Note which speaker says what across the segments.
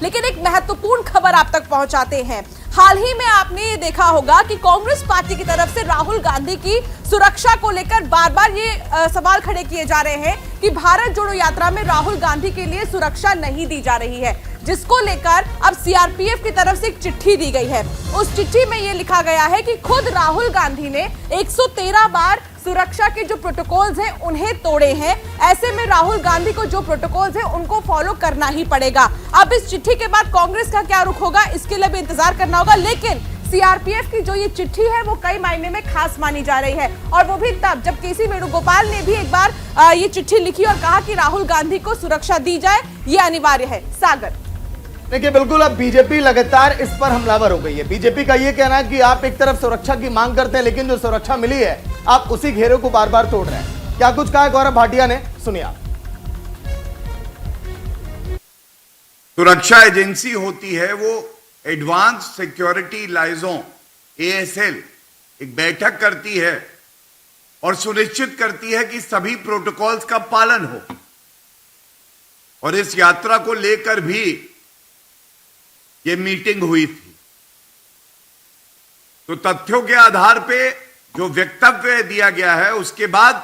Speaker 1: लेकिन एक महत्वपूर्ण खबर आप तक पहुंचाते हैं। हाल ही में आपने ये देखा होगा कि कांग्रेस पार्टी की तरफ से राहुल गांधी की सुरक्षा को लेकर बार बार ये सवाल खड़े किए जा रहे हैं कि भारत जोड़ो यात्रा में राहुल गांधी के लिए सुरक्षा नहीं दी जा रही है, जिसको लेकर अब सीआरपीएफ की तरफ से एक चिट्ठी दी गई है। उस चिट्ठी में ये लिखा गया है कि खुद राहुल गांधी ने 113 बार सुरक्षा के जो प्रोटोकॉल्स हैं उन्हें तोड़े हैं। ऐसे में राहुल गांधी को जो प्रोटोकॉल्स हैं उनको फॉलो करना ही पड़ेगा। अब इस चिट्ठी के बाद कांग्रेस का क्या रुख होगा, इसके लिए भी इंतजार करना होगा। लेकिन सीआरपीएफ की जो ये चिट्ठी है वो कई मायने में खास मानी जा रही है, और वो भी तब जब केसी वेणुगोपाल ने भी एक बार ये चिट्ठी लिखी और कहा कि राहुल गांधी को सुरक्षा दी जाए, ये अनिवार्य है। सागर,
Speaker 2: देखिए, बिल्कुल अब बीजेपी लगातार इस पर हमलावर हो गई है। बीजेपी का यह कहना है कि आप एक तरफ सुरक्षा की मांग करते हैं, लेकिन जो सुरक्षा मिली है आप उसी घेरे को बार बार तोड़ रहे हैं। क्या कुछ कहा गौरव भाटिया ने, सुनिए आप।
Speaker 3: सुरक्षा एजेंसी होती है वो एडवांस सिक्योरिटी लाइजोन एएसएल एक बैठक करती है और सुनिश्चित करती है कि सभी प्रोटोकॉल्स का पालन हो, और इस यात्रा को लेकर भी ये मीटिंग हुई थी। तो तथ्यों के आधार पे जो वक्तव्य दिया गया है उसके बाद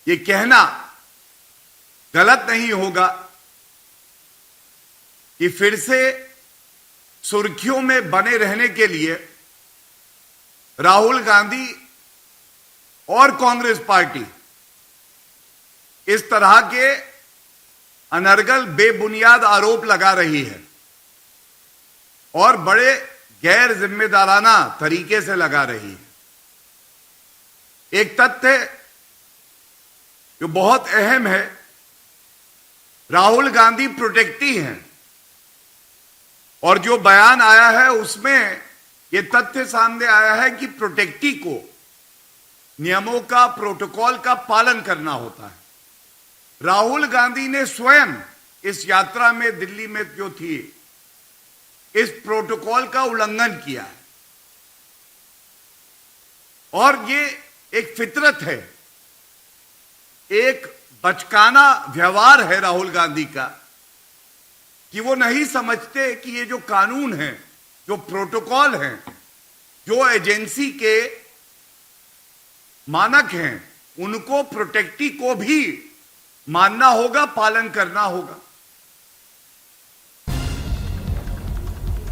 Speaker 3: ये कहना गलत नहीं होगा कि फिर से सुर्खियों में बने रहने के लिए राहुल गांधी और कांग्रेस पार्टी इस तरह के अनर्गल बेबुनियाद आरोप लगा रही है और बड़े गैर जिम्मेदाराना तरीके से लगा रही है। एक तथ्य जो बहुत अहम है, राहुल गांधी प्रोटेक्टी हैं, और जो बयान आया है उसमें यह तथ्य सामने आया है कि प्रोटेक्टी को नियमों का, प्रोटोकॉल का पालन करना होता है। राहुल गांधी ने स्वयं इस यात्रा में दिल्ली में जो थी इस प्रोटोकॉल का उल्लंघन किया है, और ये एक फितरत है, एक बचकाना व्यवहार है राहुल गांधी का कि वो नहीं समझते कि ये जो कानून है, जो प्रोटोकॉल हैं, जो एजेंसी के मानक हैं, उनको प्रोटेक्टी को भी मानना होगा, पालन करना होगा।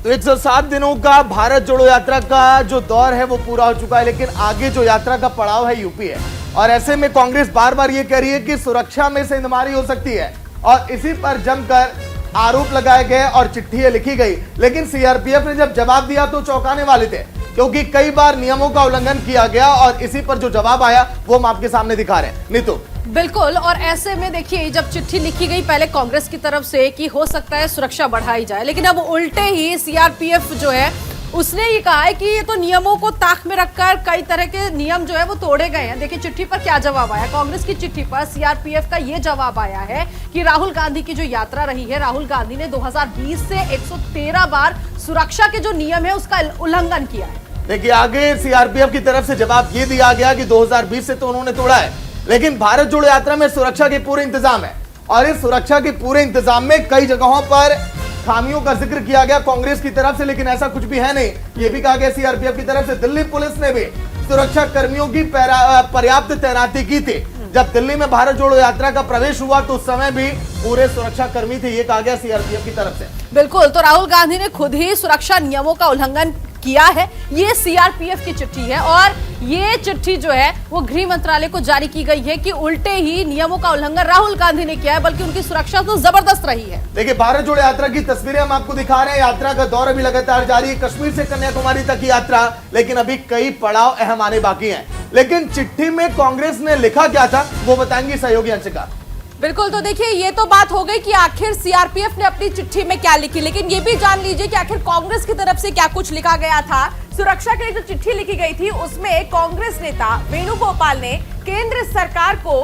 Speaker 2: तो 107 दिनों का भारत जोड़ो यात्रा का जो दौर है वो पूरा हो चुका है, लेकिन आगे जो यात्रा का पड़ाव है यूपी है, और ऐसे में कांग्रेस बार बार ये कह रही है कि सुरक्षा में सेंधमारी हो सकती है, और इसी पर जमकर आरोप लगाए गए और चिट्ठियां लिखी गई। लेकिन सीआरपीएफ ने जब जवाब दिया तो चौंकाने वाले थे, क्योंकि कई बार नियमों का उल्लंघन किया गया, और इसी पर जो जवाब आया वो हम आपके सामने दिखा रहे हैं। नीतू,
Speaker 1: बिल्कुल, और ऐसे में देखिए जब चिट्ठी लिखी गई पहले कांग्रेस की तरफ से कि हो सकता है सुरक्षा बढ़ाई जाए, लेकिन अब उल्टे ही सीआरपीएफ जो है उसने ये कहा है कि ये तो नियमों को ताक में रखकर कई तरह के नियम जो है वो तोड़े गए हैं। देखिए चिट्ठी पर क्या जवाब आया, कांग्रेस की चिट्ठी पर सीआरपीएफ का ये जवाब आया है कि राहुल गांधी की जो यात्रा रही है, राहुल गांधी ने 2020 से 113 बार सुरक्षा के जो नियम है उसका उल्लंघन किया है।
Speaker 2: देखिए आगे सीआरपीएफ की तरफ से जवाब ये दिया गया कि 2020 से तो उन्होंने तोड़ा है, लेकिन भारत जोड़ो यात्रा में सुरक्षा के पूरे इंतजाम है, और इस सुरक्षा के पूरे इंतजाम में कई जगहों पर खामियों का जिक्र किया गया कांग्रेस की तरफ से, लेकिन ऐसा कुछ भी है नहीं। यह भी कहा गया सीआरपीएफ की तरफ से दिल्ली पुलिस ने भी सुरक्षा कर्मियों की पर्याप्त तैनाती की थी। जब दिल्ली में भारत जोड़ो यात्रा का प्रवेश हुआ तो उस समय भी पूरे सुरक्षा कर्मी थे, ये कहा गया सीआरपीएफ की तरफ से।
Speaker 1: बिल्कुल, तो राहुल गांधी ने खुद ही सुरक्षा नियमों का उल्लंघन किया है, ये सीआरपीएफ की चिट्ठी है, और ये चिट्ठी जो है वो गृह मंत्रालय को जारी की गई है कि उल्टे ही नियमों का उल्लंघन राहुल गांधी ने किया है, बल्कि उनकी सुरक्षा तो जबरदस्त रही है।
Speaker 2: देखिए भारत जोड़ो यात्रा की तस्वीरें हम आपको दिखा रहे हैं। यात्रा का दौर अभी लगातार जारी है, कश्मीर से कन्याकुमारी तक की यात्रा, लेकिन अभी कई पड़ाव अहम आने बाकी हैं। लेकिन चिट्ठी में कांग्रेस ने लिखा क्या था वो बताएंगी सहयोगी अंशिका।
Speaker 1: बिल्कुल, तो देखिए ये तो बात हो गई कि आखिर सीआरपीएफ ने अपनी चिट्ठी में क्या लिखी, लेकिन ये भी जान लीजिए कि आखिर कांग्रेस की तरफ से क्या कुछ लिखा गया था। सुरक्षा के लिए जो चिट्ठी लिखी गई थी उसमें कांग्रेस नेता वेणुगोपाल ने केंद्र सरकार को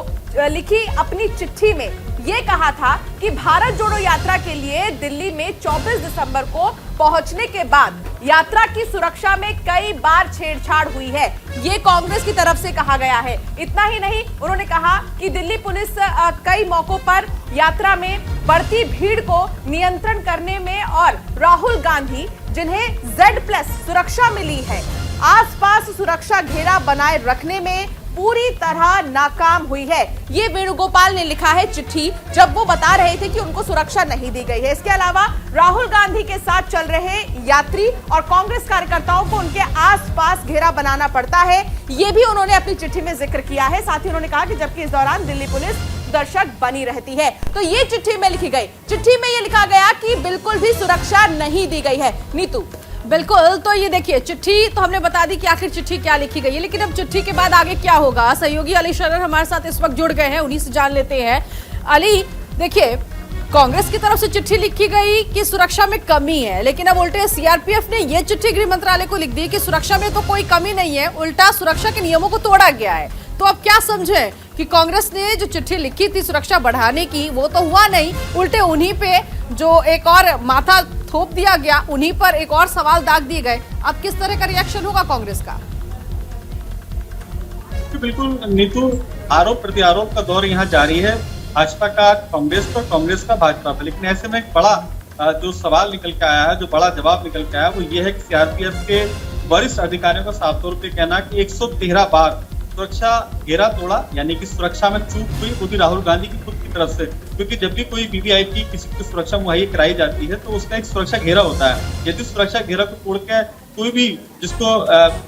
Speaker 1: लिखी अपनी चिट्ठी में ये कहा था कि भारत जोड़ो यात्रा के लिए दिल्ली में 24 दिसंबर को पहुंचने के बाद यात्रा की सुरक्षा में कई बार छेड़छाड़ हुई है, ये कांग्रेस की तरफ से कहा गया है। इतना ही नहीं, उन्होंने कहा कि दिल्ली पुलिस कई मौकों पर यात्रा में बढ़ती भीड़ को नियंत्रण करने में और राहुल गांधी जिन्हें Z+ सुरक्षा मिली है, आसपास सुरक्षा घेरा बनाए रखने में पूरी तरह नाकाम हुई है। ये वेणुगोपाल ने लिखा है चिट्ठी, जब वो बता रहे थे कि उनको सुरक्षा नहीं दी गई है। इसके अलावा राहुल गांधी के साथ चल रहे यात्री और कांग्रेस कार्यकर्ताओं को उनके आसपास घेरा बनाना पड़ता है, ये भी उन्होंने अपनी चिट्ठी में जिक्र किया है। साथ ही उन्होंने कहा कि जबकि इस दौरान दिल्ली पुलिस दर्शक बनी रहती है। तो ये चिट्ठी में लिखी गई, चिट्ठी में ये लिखा गया कि बिल्कुल भी सुरक्षा नहीं दी गई है। नीतू,
Speaker 4: बिल्कुल, तो ये देखिए चिट्ठी तो हमने बता दी कि आखिर चिट्ठी क्या लिखी गई है, लेकिन अब चिट्ठी के बाद आगे क्या होगा। सहयोगी अली शरर हमारे साथ इस वक्त जुड़ गए हैं, उन्हीं से जान लेते हैं। अली, देखिए कांग्रेस की तरफ से चिट्ठी लिखी गई कि सुरक्षा में कमी है, लेकिन अब उल्टे सीआरपीएफ ने यह चिट्ठी गृह मंत्रालय को लिख दी कि सुरक्षा में तो कोई कमी नहीं है, उल्टा सुरक्षा के नियमों को तोड़ा गया है। तो अब क्या समझे कि कांग्रेस ने जो चिट्ठी लिखी थी सुरक्षा बढ़ाने की, वो तो हुआ नहीं, उल्टे उन्हीं पे जो एक और माथा थोप दिया गया, उन्हीं पर एक और सवाल दाग दिए गए। अब किस तरह का रिएक्शन होगा कांग्रेस का?
Speaker 5: बिल्कुल नीतू, आरोप प्रत्यारोप का दौर यहाँ जारी है, भाजपा का कांग्रेस पर, कांग्रेस का भाजपा पर। लेकिन ऐसे में एक बड़ा जो सवाल निकल के आया है, जो बड़ा जवाब निकल के आया है, वो ये है कि सीआरपीएफ के वरिष्ठ अधिकारियों का साफ तौर पे कहना कि 113 बार सुरक्षा घेरा तोड़ा, यानी कि सुरक्षा में चूक हुई, वो भी राहुल गांधी की खुद की तरफ से। क्योंकि जब भी कोई वीवीआईपी किसी को सुरक्षा मुहैया कराई जाती है तो उसका एक सुरक्षा घेरा होता है। यदि सुरक्षा घेरा को तोड़ के कोई भी जिसको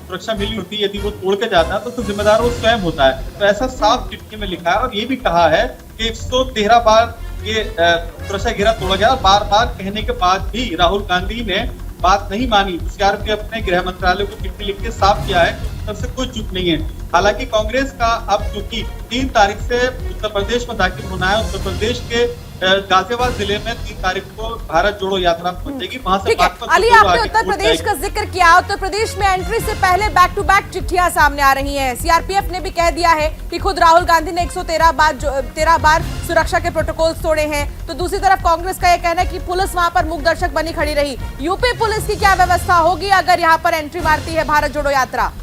Speaker 5: सुरक्षा मिली होती है, यदि वो तोड़ के जाता है तो जिम्मेदार वो स्वयं होता है। तो ऐसा साफ चिट्ठी में लिखा है और ये भी कहा है कि 113 बार ये सुरक्षा घेरा तोड़ा गया। बार बार कहने के बाद भी राहुल गांधी ने बात नहीं मानी। सीआरपीएफ ने गृह मंत्रालय को चिट्ठी लिख के साफ किया है कि तरफ से कोई चूक नहीं है। हालांकि कांग्रेस का अब क्योंकि 3 तारीख से उत्तर प्रदेश में दाखिल होना है, उत्तर प्रदेश के गाजियाबाद जिले में 3 तारीख को भारत जोड़ो यात्रा पहुंचेगी, वहां से
Speaker 1: अली, आपने उत्तर प्रदेश का जिक्र किया। उत्तर प्रदेश में एंट्री से पहले बैक टू बैक चिट्ठियां सामने आ रही हैं। सीआरपीएफ ने भी कह दिया है कि खुद राहुल गांधी ने 113 बार सुरक्षा के प्रोटोकॉल तोड़े हैं। तो दूसरी तरफ कांग्रेस का यह कहना है कि पुलिस वहां पर मूक दर्शक बनी खड़ी रही। यूपी पुलिस की क्या व्यवस्था होगी अगर यहाँ पर एंट्री मारती है भारत जोड़ो यात्रा?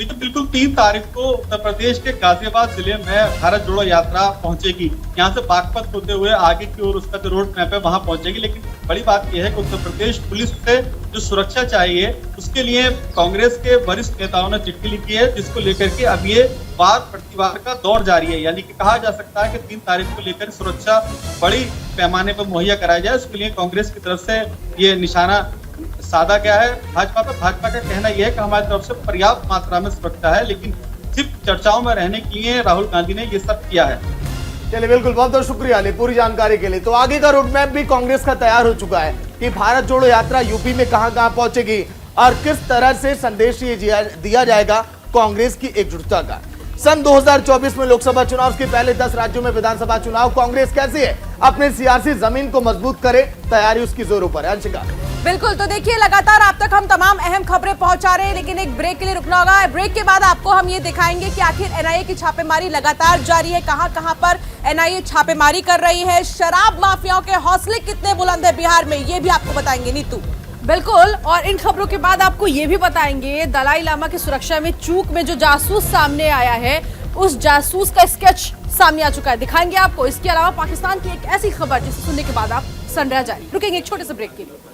Speaker 5: बिल्कुल 3 तारीख को उत्तर प्रदेश के गाजियाबाद जिले में भारत जोड़ो यात्रा पहुंचेगी। यहाँ से बागपत होते हुए आगे की ओर उसका जो रोड मैप है वहां पहुंचेगी। लेकिन बड़ी बात यह है कि उत्तर प्रदेश पुलिस से जो सुरक्षा चाहिए उसके लिए कांग्रेस के वरिष्ठ नेताओं ने चिट्ठी लिखी है, जिसको लेकर के अब ये वार प्रतिवार का दौर जारी है। यानी कि कहा जा सकता है कि 3 तारीख को लेकर सुरक्षा बड़ी पैमाने पर मुहैया कराई जाए, उसके लिए कांग्रेस की तरफ से ये निशाना साधा गया है भाजपा पर। भाजपा का कहना यह है कि हमारी तरफ से पर्याप्त मात्रा में सुरक्षा है, लेकिन सिर्फ चर्चाओं में रहने के लिए राहुल गांधी ने ये सब किया है।
Speaker 2: चलिए, बिल्कुल, बहुत बहुत शुक्रिया अली पूरी जानकारी के लिए। तो आगे का रोड मैप भी कांग्रेस का तैयार हो चुका है कि भारत जोड़ो यात्रा यूपी में कहां-कहां पहुंचेगी और किस तरह से संदेश ये दिया जाएगा कांग्रेस की एकजुटता का। सन 2024 में लोकसभा चुनाव के पहले 10 राज्यों में विधानसभा चुनाव, कांग्रेस कैसी है अपने सियासी जमीन को मजबूत करे, तैयारी उसकी जोरों पर है। अंशिका,
Speaker 1: बिल्कुल, तो देखिए लगातार आप तक हम तमाम अहम खबरें पहुंचा रहे हैं, लेकिन एक ब्रेक के लिए रुकना होगा। ब्रेक के बाद आपको हम ये दिखाएंगे कि आखिर एनआईए की छापेमारी लगातार जारी है, कहां-कहां पर एनआईए छापेमारी कर रही है, शराब माफियाओं के हौसले कितने बुलंद है बिहार में, ये भी आपको बताएंगे। नीतू,
Speaker 4: बिल्कुल, और इन खबरों के बाद आपको ये भी बताएंगे दलाई लामा की सुरक्षा में चूक में जो जासूस सामने आया है, उस जासूस का स्केच सामने आ चुका है, दिखाएंगे आपको। इसके अलावा पाकिस्तान की एक ऐसी खबर जिसे सुनने के बाद आप सनडरा जारी। रुकेंगे एक छोटे से ब्रेक के लिए।